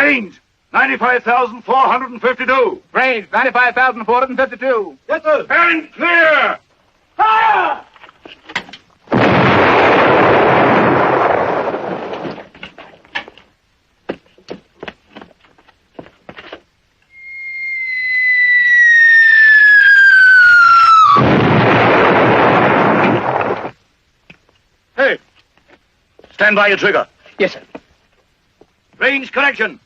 Range, 95,452. Range, 95,452. Yes, sir. And clear! Fire! Hey, stand by your trigger. Yes, sir. Range correction,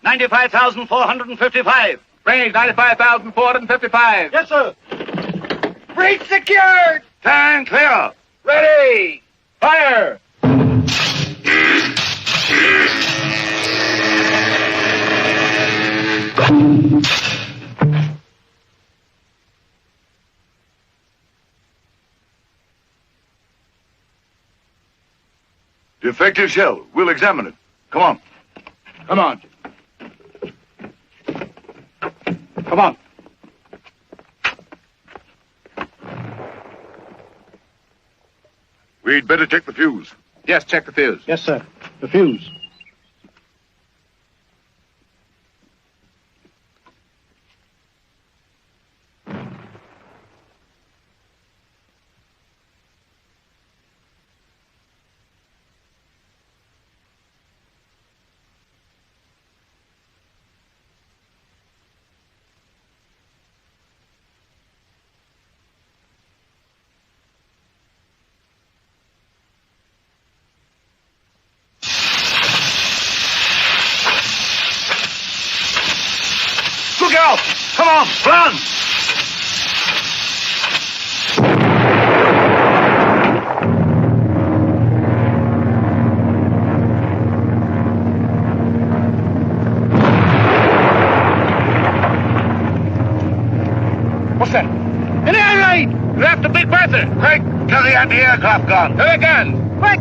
95,455. Range, 95,455. Yes, sir. Breach secured. Stand clear. Ready. Fire. Defective shell. We'll examine it. Come on. Come on. Come on. We'd better check the fuse. Yes, check the fuse. Yes, sir. The fuse. Look out! Come on, run! What's that? An air raid! Left the big bertha. Quick, to the anti-aircraft gun. To the gun. Quick!